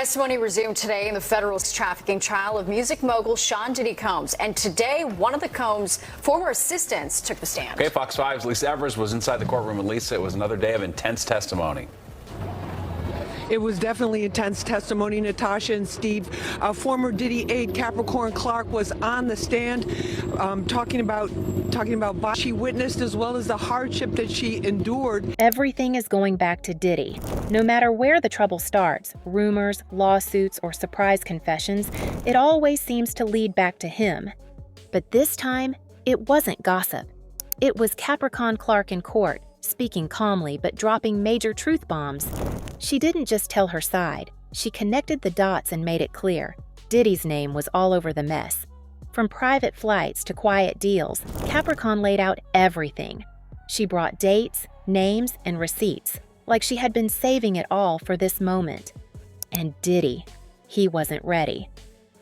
Testimony resumed today in the federal trafficking trial of music mogul Sean Diddy Combs. And today, one of the Combs' former assistants took the stand. Okay, Fox 5's Lisa Evers was inside the courtroom. And Lisa, it was another day of intense testimony. It was definitely intense testimony, Natasha and Steve. Former Diddy aide Capricon Clark was on the stand talking about what she witnessed as well as the hardship that she endured. Everything is going back to Diddy. No matter where the trouble starts, rumors, lawsuits, or surprise confessions, it always seems to lead back to him. But this time, it wasn't gossip. It was Capricon Clark in court, speaking calmly but dropping major truth bombs. She didn't just tell her side. She connected the dots and made it clear. Diddy's name was all over the mess. From private flights to quiet deals, Capricon laid out everything. She brought dates, names, and receipts, like she had been saving it all for this moment. And Diddy, he wasn't ready.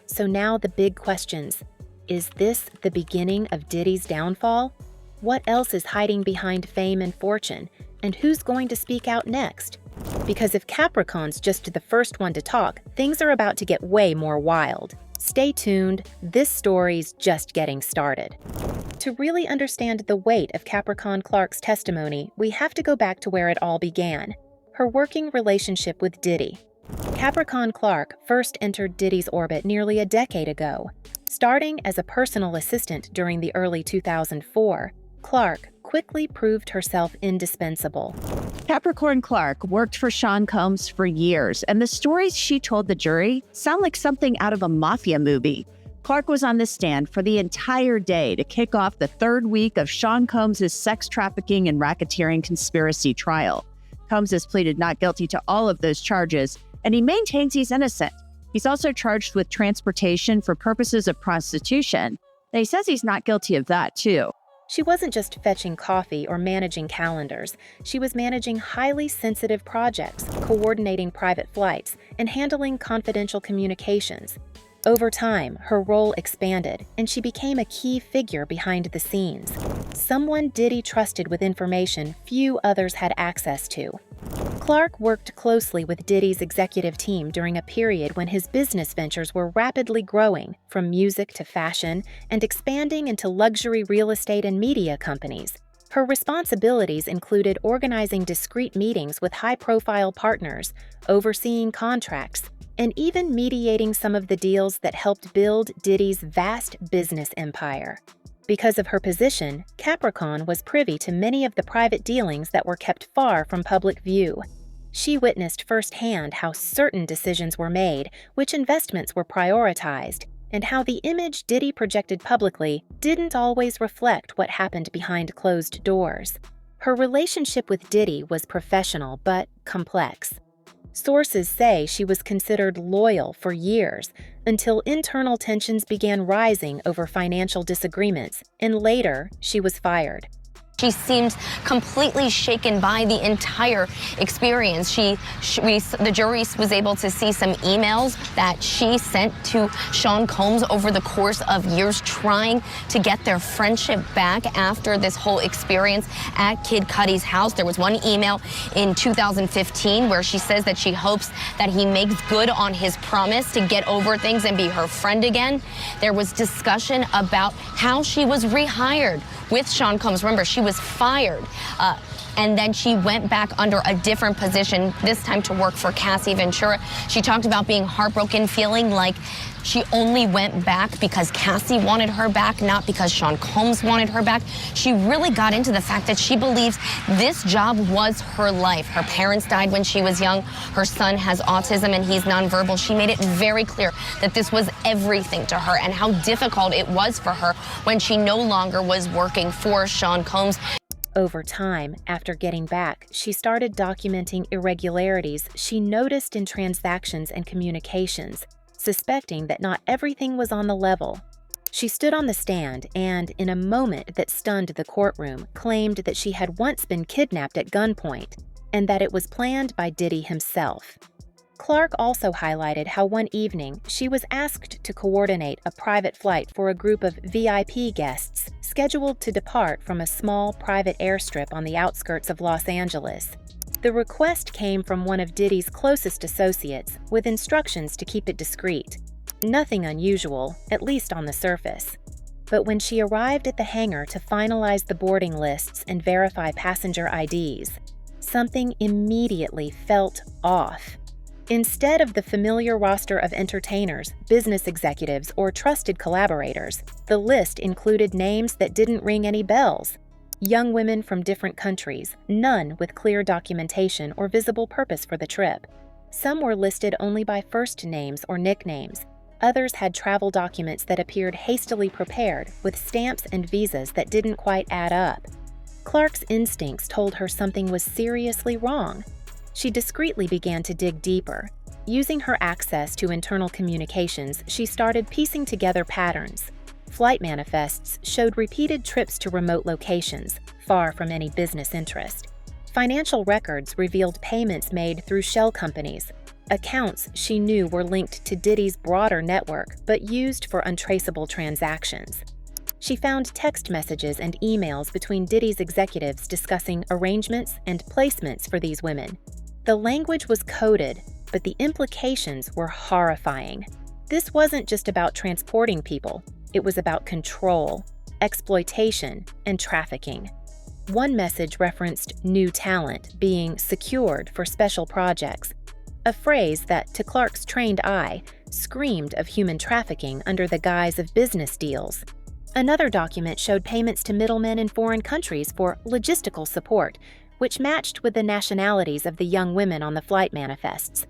So now the big questions. Is this the beginning of Diddy's downfall? What else is hiding behind fame and fortune? And who's going to speak out next? Because if Capricon's just the first one to talk, things are about to get way more wild. Stay tuned, this story's just getting started. To really understand the weight of Capricon Clark's testimony, we have to go back to where it all began, her working relationship with Diddy. Capricon Clark first entered Diddy's orbit nearly a decade ago. Starting as a personal assistant during the early 2004, Clark quickly proved herself indispensable. Capricon Clark worked for Sean Combs for years, and the stories she told the jury sound like something out of a mafia movie. Clark was on the stand for the entire day to kick off the third week of Sean Combs' sex trafficking and racketeering conspiracy trial. Combs has pleaded not guilty to all of those charges, and he maintains he's innocent. He's also charged with transportation for purposes of prostitution, and he says he's not guilty of that, too. She wasn't just fetching coffee or managing calendars. She was managing highly sensitive projects, coordinating private flights, and handling confidential communications. Over time, her role expanded, and she became a key figure behind the scenes. Someone Diddy trusted with information few others had access to. Clark worked closely with Diddy's executive team during a period when his business ventures were rapidly growing, from music to fashion, and expanding into luxury real estate and media companies. Her responsibilities included organizing discreet meetings with high-profile partners, overseeing contracts, and even mediating some of the deals that helped build Diddy's vast business empire. Because of her position, Capricon was privy to many of the private dealings that were kept far from public view. She witnessed firsthand how certain decisions were made, which investments were prioritized, and how the image Diddy projected publicly didn't always reflect what happened behind closed doors. Her relationship with Diddy was professional but complex. Sources say she was considered loyal for years until internal tensions began rising over financial disagreements, and later she was fired. She seemed completely shaken by the entire experience. The jury was able to see some emails that she sent to Sean Combs over the course of years, trying to get their friendship back after this whole experience at Kid Cudi's house. There was one email in 2015 where she says that she hopes that he makes good on his promise to get over things and be her friend again. There was discussion about how she was rehired with Sean Combs. Remember, she was fired, and then she went back under a different position, this time to work for Cassie Ventura. She talked about being heartbroken, feeling like she only went back because Cassie wanted her back, not because Sean Combs wanted her back. She really got into the fact that she believes this job was her life. Her parents died when she was young. Her son has autism and he's nonverbal. She made it very clear that this was everything to her and how difficult it was for her when she no longer was working for Sean Combs. Over time, after getting back, she started documenting irregularities she noticed in transactions and communications, suspecting that not everything was on the level. She stood on the stand and, in a moment that stunned the courtroom, claimed that she had once been kidnapped at gunpoint and that it was planned by Diddy himself. Clark also highlighted how one evening she was asked to coordinate a private flight for a group of VIP guests scheduled to depart from a small private airstrip on the outskirts of Los Angeles. The request came from one of Diddy's closest associates, with instructions to keep it discreet. Nothing unusual, at least on the surface. But when she arrived at the hangar to finalize the boarding lists and verify passenger IDs, something immediately felt off. Instead of the familiar roster of entertainers, business executives, or trusted collaborators, the list included names that didn't ring any bells. Young women from different countries, none with clear documentation or visible purpose for the trip. Some were listed only by first names or nicknames. Others had travel documents that appeared hastily prepared, with stamps and visas that didn't quite add up. Clark's instincts told her something was seriously wrong. She discreetly began to dig deeper. Using her access to internal communications, she started piecing together patterns. Flight manifests showed repeated trips to remote locations, far from any business interest. Financial records revealed payments made through shell companies, accounts she knew were linked to Diddy's broader network but used for untraceable transactions. She found text messages and emails between Diddy's executives discussing arrangements and placements for these women. The language was coded, but the implications were horrifying. This wasn't just about transporting people. It was about control, exploitation, and trafficking. One message referenced new talent being secured for special projects, a phrase that, to Clark's trained eye, screamed of human trafficking under the guise of business deals. Another document showed payments to middlemen in foreign countries for logistical support, which matched with the nationalities of the young women on the flight manifests.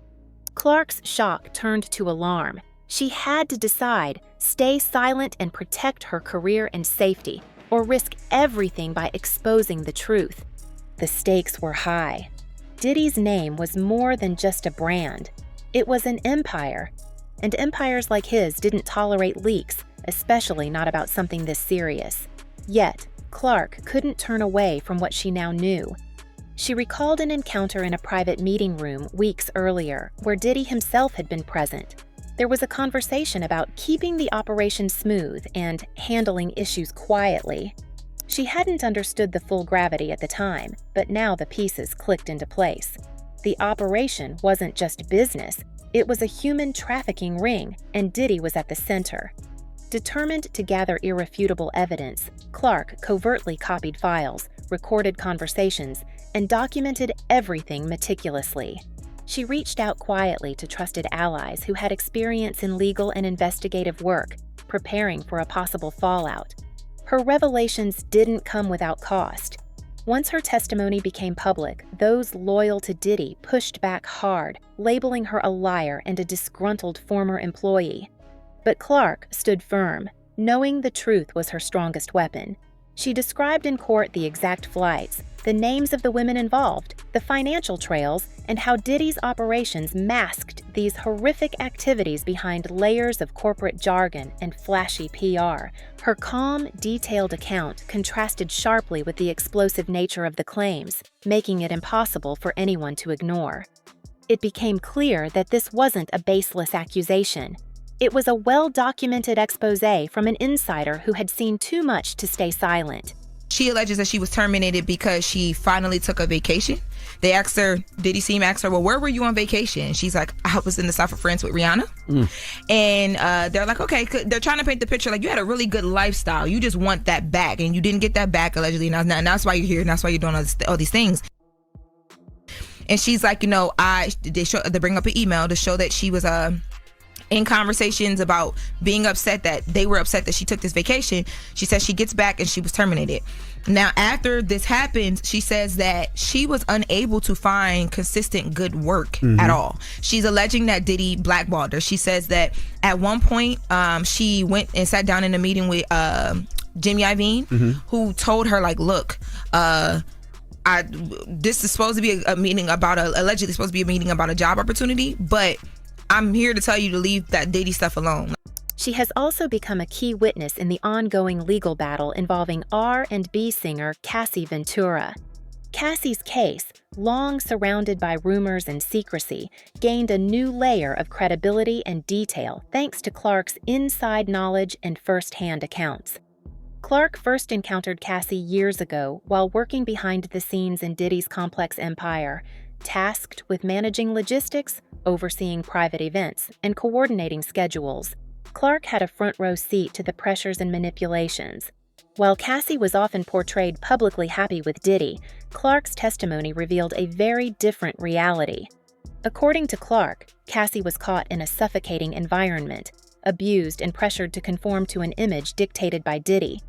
Clark's shock turned to alarm. She had to decide, stay silent and protect her career and safety, or risk everything by exposing the truth. The stakes were high. Diddy's name was more than just a brand. It was an empire, and empires like his didn't tolerate leaks, especially not about something this serious. Yet, Clark couldn't turn away from what she now knew. She recalled an encounter in a private meeting room weeks earlier, where Diddy himself had been present. There was a conversation about keeping the operation smooth and handling issues quietly. She hadn't understood the full gravity at the time, but now the pieces clicked into place. The operation wasn't just business, it was a human trafficking ring, and Diddy was at the center. Determined to gather irrefutable evidence, Clark covertly copied files, recorded conversations, and documented everything meticulously. She reached out quietly to trusted allies who had experience in legal and investigative work, preparing for a possible fallout. Her revelations didn't come without cost. Once her testimony became public, those loyal to Diddy pushed back hard, labeling her a liar and a disgruntled former employee. But Clark stood firm, knowing the truth was her strongest weapon. She described in court the exact flights, the names of the women involved, the financial trails, and how Diddy's operations masked these horrific activities behind layers of corporate jargon and flashy PR. Her calm, detailed account contrasted sharply with the explosive nature of the claims, making it impossible for anyone to ignore. It became clear that this wasn't a baseless accusation. It was a well-documented exposé from an insider who had seen too much to stay silent. She alleges that she was terminated because she finally took a vacation. They asked her, Diddy Seam asked her, well, where were you on vacation? She's like, I was in the south of France with Rihanna. And they're like, okay, they're trying to paint the picture like you had a really good lifestyle. You just want that back, and you didn't get that back, allegedly. And that's why you're here, and that's why you're doing all these things. And she's like, they bring up an email to show that she was in conversations about being upset that they were upset that she took this vacation. She says she gets back and she was terminated. Now, after this happens, she says that she was unable to find consistent good work at all. She's alleging that Diddy blackballed her. She says that at one point, she went and sat down in a meeting with Jimmy Iovine, who told her, like, look, this is supposed to be a meeting about allegedly supposed to be a meeting about a job opportunity, but I'm here to tell you to leave that Diddy stuff alone. She has also become a key witness in the ongoing legal battle involving R&B singer Cassie Ventura. Cassie's case, long surrounded by rumors and secrecy, gained a new layer of credibility and detail thanks to Clark's inside knowledge and first-hand accounts. Clark first encountered Cassie years ago while working behind the scenes in Diddy's complex empire, tasked with managing logistics, overseeing private events, and coordinating schedules. Clark had a front-row seat to the pressures and manipulations. While Cassie was often portrayed publicly happy with Diddy, Clark's testimony revealed a very different reality. According to Clark, Cassie was caught in a suffocating environment, abused and pressured to conform to an image dictated by Diddy.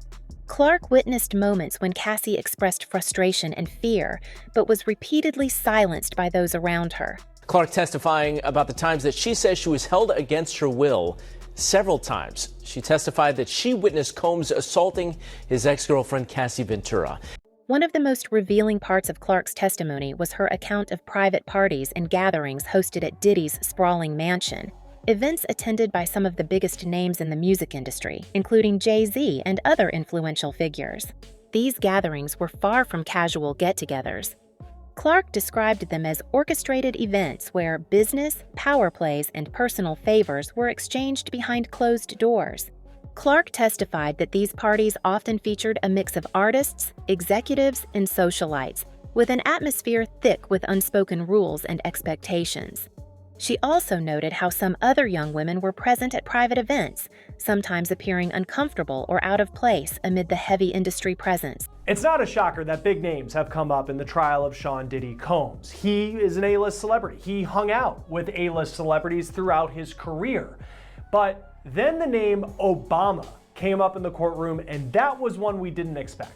Clark witnessed moments when Cassie expressed frustration and fear, but was repeatedly silenced by those around her. Clark testifying about the times that she says she was held against her will. Several times, she testified that she witnessed Combs assaulting his ex-girlfriend Cassie Ventura. One of the most revealing parts of Clark's testimony was her account of private parties and gatherings hosted at Diddy's sprawling mansion. Events attended by some of the biggest names in the music industry, including Jay-Z and other influential figures. These gatherings were far from casual get-togethers. Clark described them as orchestrated events where business, power plays, and personal favors were exchanged behind closed doors. Clark testified that these parties often featured a mix of artists, executives, and socialites, with an atmosphere thick with unspoken rules and expectations. She also noted how some other young women were present at private events, sometimes appearing uncomfortable or out of place amid the heavy industry presence. It's not a shocker that big names have come up in the trial of Sean Diddy Combs. He is an A-list celebrity. He hung out with A-list celebrities throughout his career. But then the name Obama came up in the courtroom, and that was one we didn't expect.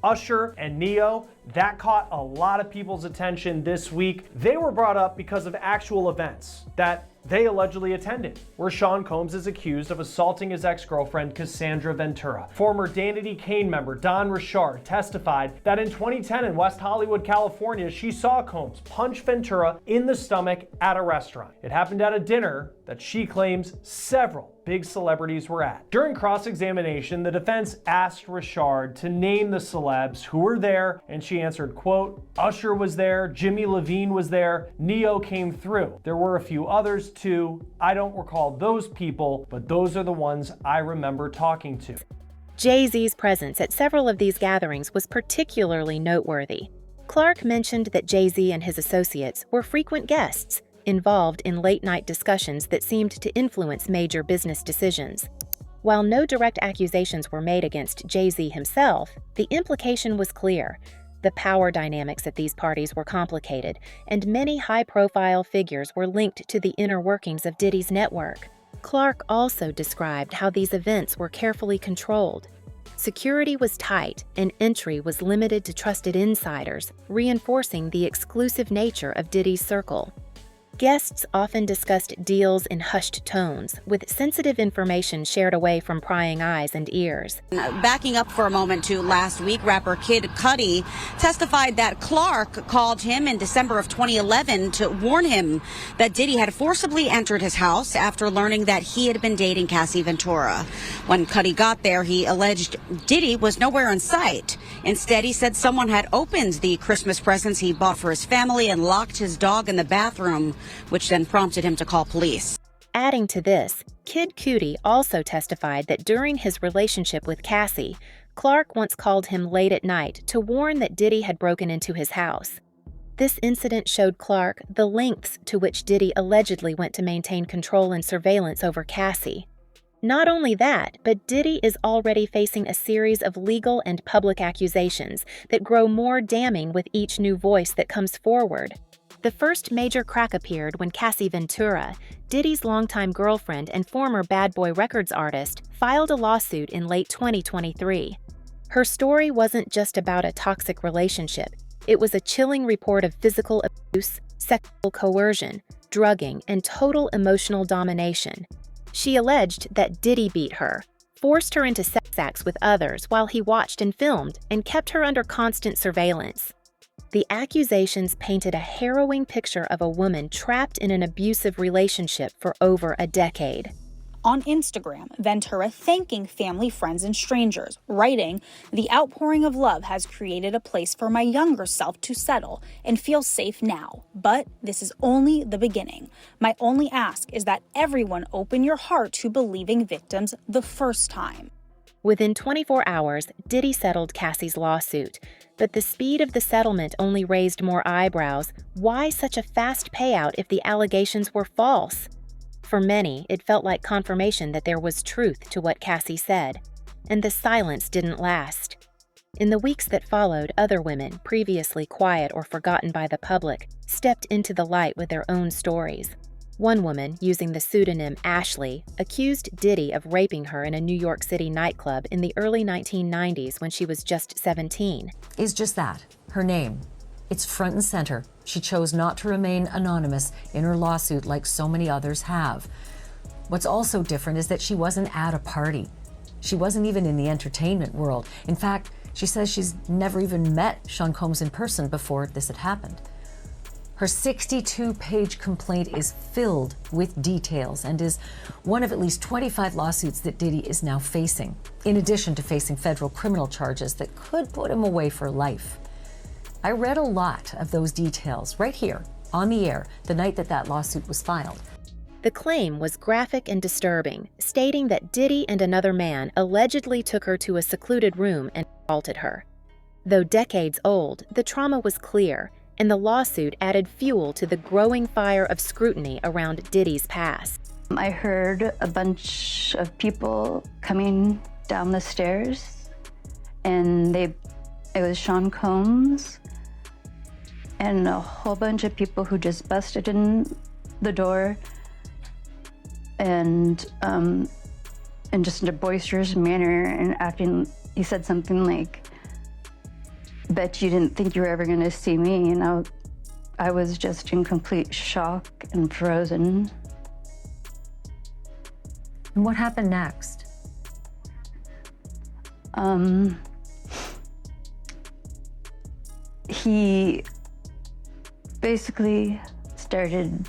Usher and Neo, that caught a lot of people's attention this week. They were brought up because of actual events that they allegedly attended, where Sean Combs is accused of assaulting his ex-girlfriend Cassandra Ventura. Former Danity Kane member Don Richard testified that in 2010 in West Hollywood, California, she saw Combs punch Ventura in the stomach at a restaurant. It happened at a dinner that she claims several big celebrities were at. During cross-examination, the defense asked Richard to name the celebs who were there, and she answered, quote, Usher was there, Jimmy Levine was there, Neo came through. There were a few others too. I don't recall those people, but those are the ones I remember talking to. Jay-Z's presence at several of these gatherings was particularly noteworthy. Clark mentioned that Jay-Z and his associates were frequent guests, involved in late-night discussions that seemed to influence major business decisions. While no direct accusations were made against Jay-Z himself, the implication was clear. The power dynamics at these parties were complicated, and many high-profile figures were linked to the inner workings of Diddy's network. Clark also described how these events were carefully controlled. Security was tight, and entry was limited to trusted insiders, reinforcing the exclusive nature of Diddy's circle. Guests often discussed deals in hushed tones, with sensitive information shared away from prying eyes and ears. Backing up for a moment to last week, rapper Kid Cudi testified that Clark called him in December of 2011 to warn him that Diddy had forcibly entered his house after learning that he had been dating Cassie Ventura. When Cudi got there, he alleged Diddy was nowhere in sight. Instead, he said someone had opened the Christmas presents he bought for his family and locked his dog in the bathroom, which then prompted him to call police. Adding to this, Kid Cudi also testified that during his relationship with Cassie, Clark once called him late at night to warn that Diddy had broken into his house. This incident showed Clark the lengths to which Diddy allegedly went to maintain control and surveillance over Cassie. Not only that, but Diddy is already facing a series of legal and public accusations that grow more damning with each new voice that comes forward. The first major crack appeared when Cassie Ventura, Diddy's longtime girlfriend and former Bad Boy Records artist, filed a lawsuit in late 2023. Her story wasn't just about a toxic relationship. It was a chilling report of physical abuse, sexual coercion, drugging, and total emotional domination. She alleged that Diddy beat her, forced her into sex acts with others while he watched and filmed, and kept her under constant surveillance. The accusations painted a harrowing picture of a woman trapped in an abusive relationship for over a decade. On Instagram, Ventura thanking family, friends, and strangers, writing, "The outpouring of love has created a place for my younger self to settle and feel safe now. But this is only the beginning. My only ask is that everyone open your heart to believing victims the first time." Within 24 hours, Diddy settled Cassie's lawsuit. But the speed of the settlement only raised more eyebrows. Why such a fast payout if the allegations were false? For many, it felt like confirmation that there was truth to what Cassie said. And the silence didn't last. In the weeks that followed, other women, previously quiet or forgotten by the public, stepped into the light with their own stories. One woman, using the pseudonym Ashley, accused Diddy of raping her in a New York City nightclub in the early 1990s when she was just 17. Is just that, her name. It's front and center. She chose not to remain anonymous in her lawsuit like so many others have. What's also different is that she wasn't at a party. She wasn't even in the entertainment world. In fact, she says she's never even met Sean Combs in person before this had happened. Her 62-page complaint is filled with details and is one of at least 25 lawsuits that Diddy is now facing, in addition to facing federal criminal charges that could put him away for life. I read a lot of those details right here on the air the night that lawsuit was filed. The claim was graphic and disturbing, stating that Diddy and another man allegedly took her to a secluded room and assaulted her. Though decades old, the trauma was clear, and the lawsuit added fuel to the growing fire of scrutiny around Diddy's past. I heard a bunch of people coming down the stairs, and it was Sean Combs and a whole bunch of people who just busted in the door and just in a boisterous manner and acting. He said something like, "Bet you didn't think you were ever gonna see me," and I was just in complete shock and frozen. And what happened next? He basically started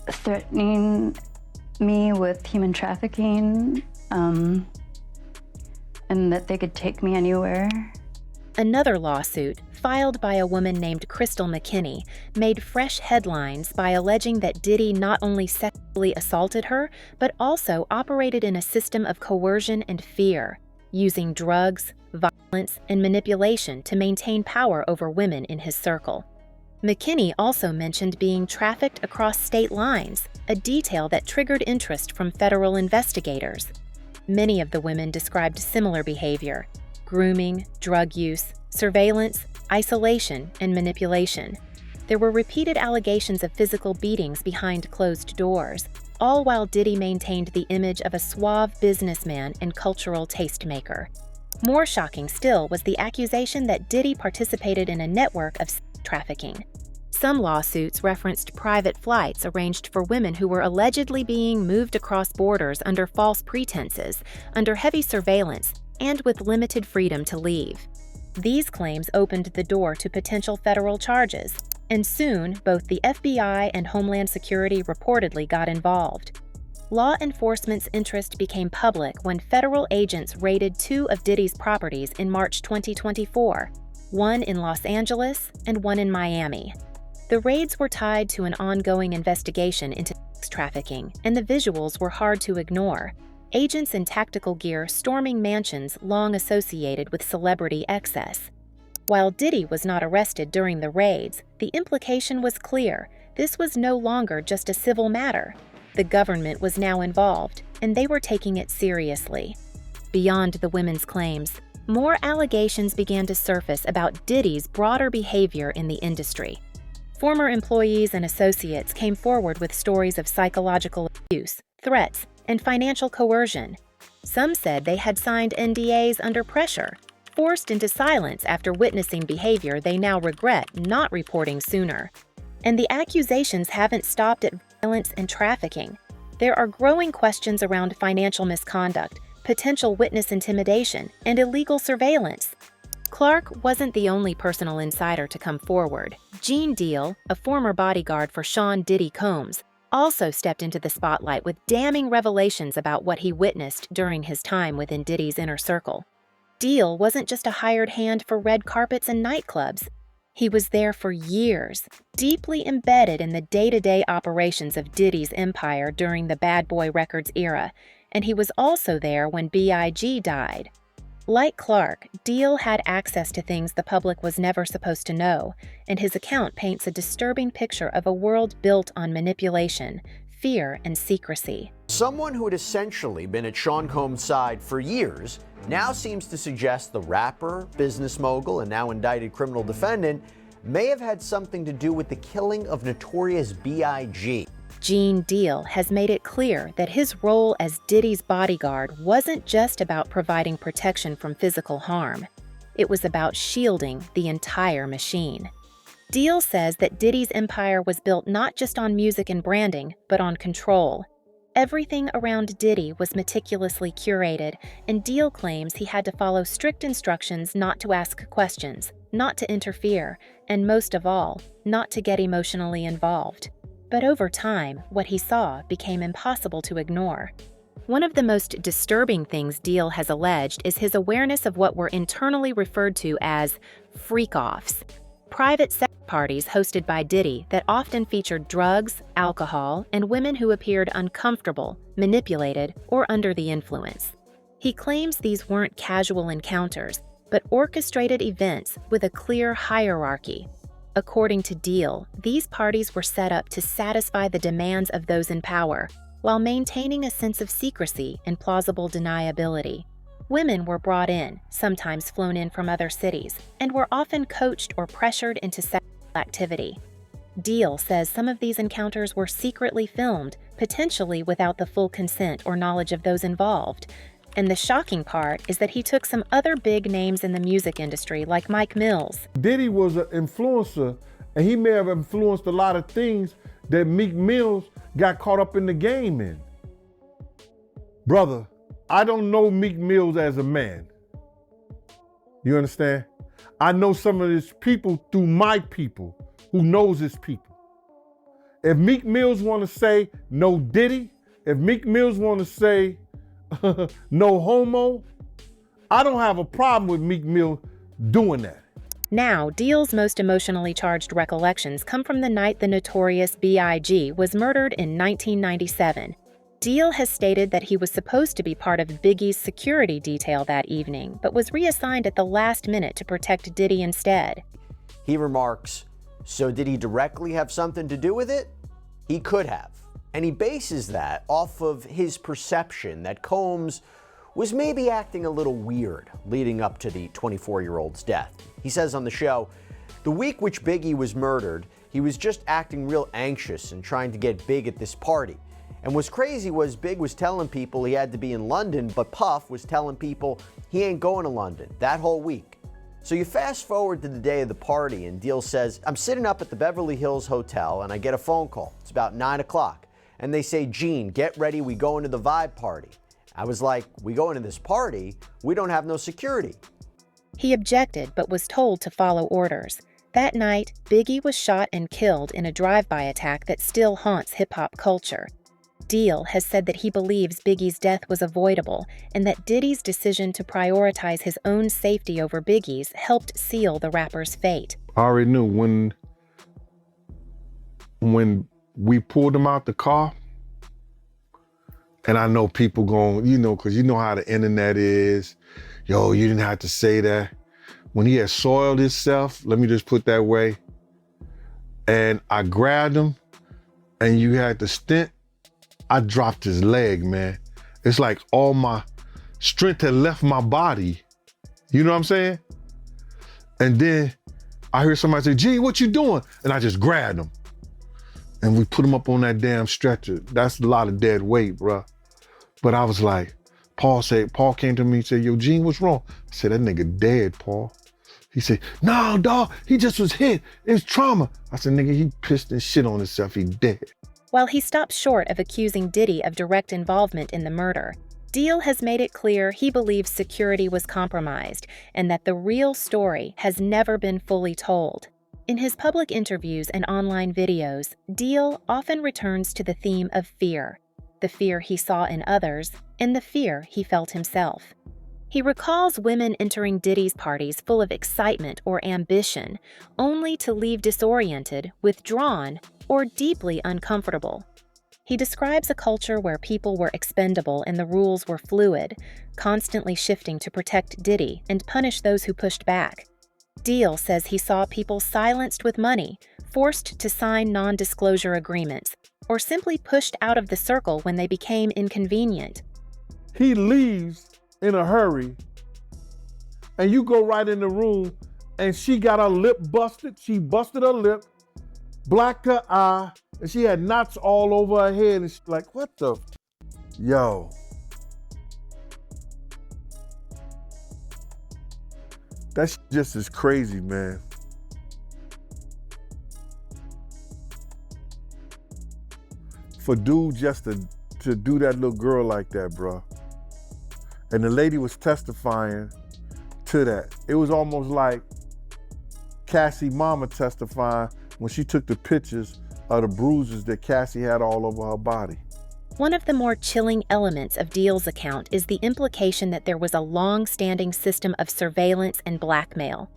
threatening me with human trafficking, and that they could take me anywhere. Another lawsuit, filed by a woman named Crystal McKinney, made fresh headlines by alleging that Diddy not only sexually assaulted her, but also operated in a system of coercion and fear, using drugs, violence, and manipulation to maintain power over women in his circle. McKinney also mentioned being trafficked across state lines, a detail that triggered interest from federal investigators. Many of the women described similar behavior: grooming, drug use, surveillance, isolation, and manipulation. There were repeated allegations of physical beatings behind closed doors, all while Diddy maintained the image of a suave businessman and cultural tastemaker. More shocking still was the accusation that Diddy participated in a network of sex trafficking. Some lawsuits referenced private flights arranged for women who were allegedly being moved across borders under false pretenses, under heavy surveillance, and with limited freedom to leave. These claims opened the door to potential federal charges, and soon both the FBI and Homeland Security reportedly got involved. Law enforcement's interest became public when federal agents raided 2 of Diddy's properties in March 2024, one in Los Angeles and one in Miami. The raids were tied to an ongoing investigation into sex trafficking, and the visuals were hard to ignore. Agents in tactical gear storming mansions long associated with celebrity excess. While Diddy was not arrested during the raids, the implication was clear: this was no longer just a civil matter. The government was now involved, and they were taking it seriously. Beyond the women's claims, more allegations began to surface about Diddy's broader behavior in the industry. Former employees and associates came forward with stories of psychological abuse, threats, and financial coercion. Some said they had signed NDAs under pressure, forced into silence after witnessing behavior they now regret not reporting sooner. And the accusations haven't stopped at violence and trafficking. There are growing questions around financial misconduct, potential witness intimidation, and illegal surveillance. Clark wasn't the only personal insider to come forward. Gene Deal, a former bodyguard for Sean Diddy Combs, also stepped into the spotlight with damning revelations about what he witnessed during his time within Diddy's inner circle. Deal wasn't just a hired hand for red carpets and nightclubs. He was there for years, deeply embedded in the day-to-day operations of Diddy's empire during the Bad Boy Records era, and he was also there when B.I.G. died. Like Clark, Deal had access to things the public was never supposed to know, and his account paints a disturbing picture of a world built on manipulation, fear, and secrecy. Someone who had essentially been at Sean Combs' side for years now seems to suggest the rapper, business mogul, and now indicted criminal defendant may have had something to do with the killing of notorious B.I.G. Gene Deal has made it clear that his role as Diddy's bodyguard wasn't just about providing protection from physical harm. It was about shielding the entire machine. Deal says that Diddy's empire was built not just on music and branding, but on control. Everything around Diddy was meticulously curated, and Deal claims he had to follow strict instructions not to ask questions, not to interfere, and most of all, not to get emotionally involved. But over time, what he saw became impossible to ignore. One of the most disturbing things Deal has alleged is his awareness of what were internally referred to as freak-offs, private sex parties hosted by Diddy that often featured drugs, alcohol, and women who appeared uncomfortable, manipulated, or under the influence. He claims these weren't casual encounters, but orchestrated events with a clear hierarchy. According to Deal, these parties were set up to satisfy the demands of those in power, while maintaining a sense of secrecy and plausible deniability. Women were brought in, sometimes flown in from other cities, and were often coached or pressured into sexual activity. Deal says some of these encounters were secretly filmed, potentially without the full consent or knowledge of those involved. And the shocking part is that he took some other big names in the music industry, like Mike Mills. Diddy was an influencer, and he may have influenced a lot of things that Meek Mills got caught up in the game in. Brother, I don't know Meek Mills as a man. You understand? I know some of his people through my people who knows his people. If Meek Mills want to say no Diddy, if Meek Mills want to say no homo, I don't have a problem with Meek Mill doing that. Now, Deal's most emotionally charged recollections come from the night the notorious B.I.G. was murdered in 1997. Deal has stated that he was supposed to be part of Biggie's security detail that evening, but was reassigned at the last minute to protect Diddy instead. He remarks, so did he directly have something to do with it? He could have. And he bases that off of his perception that Combs was maybe acting a little weird leading up to the 24-year-old's death. He says on the show, the week which Biggie was murdered, he was just acting real anxious and trying to get Big at this party. And what's crazy was Big was telling people he had to be in London, but Puff was telling people he ain't going to London that whole week. So you fast forward to the day of the party, and Deal says, I'm sitting up at the Beverly Hills Hotel, and I get a phone call. It's about 9 o'clock. And they say, Gene, get ready, we going to the Vibe party. I was like, we going to this party? We don't have no security. He objected, but was told to follow orders. That night, Biggie was shot and killed in a drive-by attack that still haunts hip-hop culture. Deal has said that he believes Biggie's death was avoidable, and that Diddy's decision to prioritize his own safety over Biggie's helped seal the rapper's fate. I already knew when we pulled him out the car, and I know people going, because you know how the internet is. Yo, you didn't have to say that. When he had soiled himself, let me just put that way, and I grabbed him, and you had the stent, I dropped his leg, man. It's like all my strength had left my body. You know what I'm saying? And then I hear somebody say, Gene, what you doing? And I just grabbed him. And we put him up on that damn stretcher. That's a lot of dead weight, bro. But I was like, Paul came to me and said, yo, Gene, what's wrong? I said, that nigga dead, Paul. He said, no, dog, he just was hit. It was trauma. I said, nigga, he pissed and shit on himself. He dead. While he stops short of accusing Diddy of direct involvement in the murder, Deal has made it clear he believes security was compromised and that the real story has never been fully told. In his public interviews and online videos, Deal often returns to the theme of fear, the fear he saw in others, and the fear he felt himself. He recalls women entering Diddy's parties full of excitement or ambition, only to leave disoriented, withdrawn, or deeply uncomfortable. He He describes a culture where people were expendable and the rules were fluid, constantly shifting to protect Diddy and punish those who pushed back. Deal says he saw people silenced with money, forced to sign non-disclosure agreements, or simply pushed out of the circle when they became inconvenient. He leaves in a hurry, and you go right in the room, and she got her lip busted. She busted her lip, blacked her eye, and she had knots all over her head. And she's like, what the? Yo. That's just as crazy, man. For dude just to do that little girl like that, bro. And the lady was testifying to that. It was almost like Cassie mama testifying when she took the pictures of the bruises that Cassie had all over her body. One of the more chilling elements of Deal's account is the implication that there was a long-standing system of surveillance and blackmail.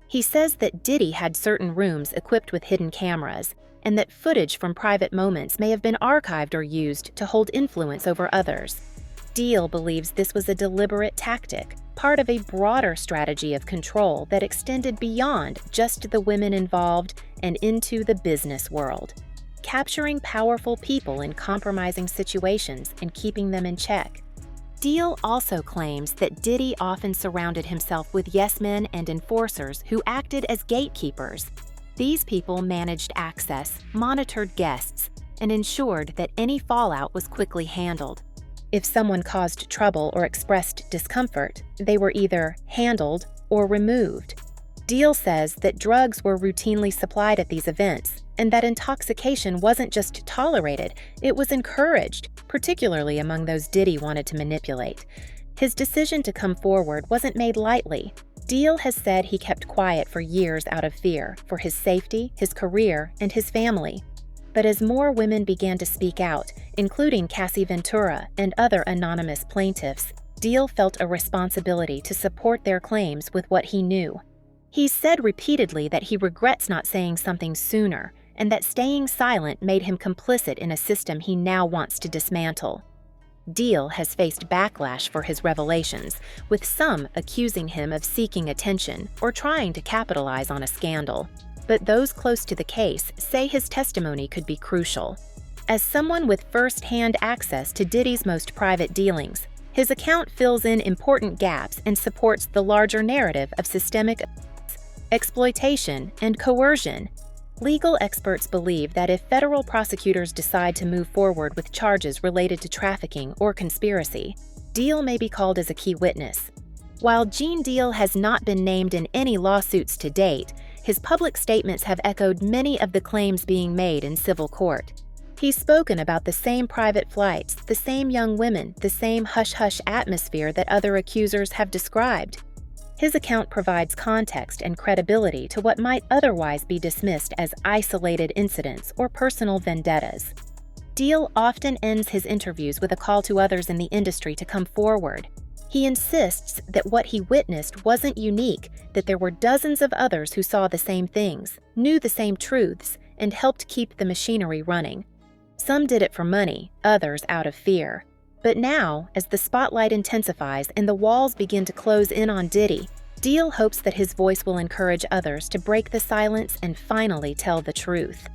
He says that Diddy had certain rooms equipped with hidden cameras, and that footage from private moments may have been archived or used to hold influence over others. Deal believes this was a deliberate tactic, part of a broader strategy of control that extended beyond just the women involved and into the business world, capturing powerful people in compromising situations and keeping them in check. Deal also claims that Diddy often surrounded himself with yes-men and enforcers who acted as gatekeepers. These people managed access, monitored guests, and ensured that any fallout was quickly handled. If someone caused trouble or expressed discomfort, they were either handled or removed. Deal says that drugs were routinely supplied at these events, and that intoxication wasn't just tolerated, it was encouraged, particularly among those Diddy wanted to manipulate. His decision to come forward wasn't made lightly. Deal has said he kept quiet for years out of fear for his safety, his career, and his family. But as more women began to speak out, including Cassie Ventura and other anonymous plaintiffs, Deal felt a responsibility to support their claims with what he knew. He's said repeatedly that he regrets not saying something sooner, and that staying silent made him complicit in a system he now wants to dismantle. Deal has faced backlash for his revelations, with some accusing him of seeking attention or trying to capitalize on a scandal. But those close to the case say his testimony could be crucial. As someone with first-hand access to Diddy's most private dealings, his account fills in important gaps and supports the larger narrative of systemic exploitation and coercion. Legal experts believe that if federal prosecutors decide to move forward with charges related to trafficking or conspiracy, Deal may be called as a key witness. While Gene Deal has not been named in any lawsuits to date, his public statements have echoed many of the claims being made in civil court. He's spoken about the same private flights, the same young women, the same hush-hush atmosphere that other accusers have described. His account provides context and credibility to what might otherwise be dismissed as isolated incidents or personal vendettas. Deal often ends his interviews with a call to others in the industry to come forward. He insists that what he witnessed wasn't unique, that there were dozens of others who saw the same things, knew the same truths, and helped keep the machinery running. Some did it for money, others out of fear. But now, as the spotlight intensifies and the walls begin to close in on Diddy, Deal hopes that his voice will encourage others to break the silence and finally tell the truth.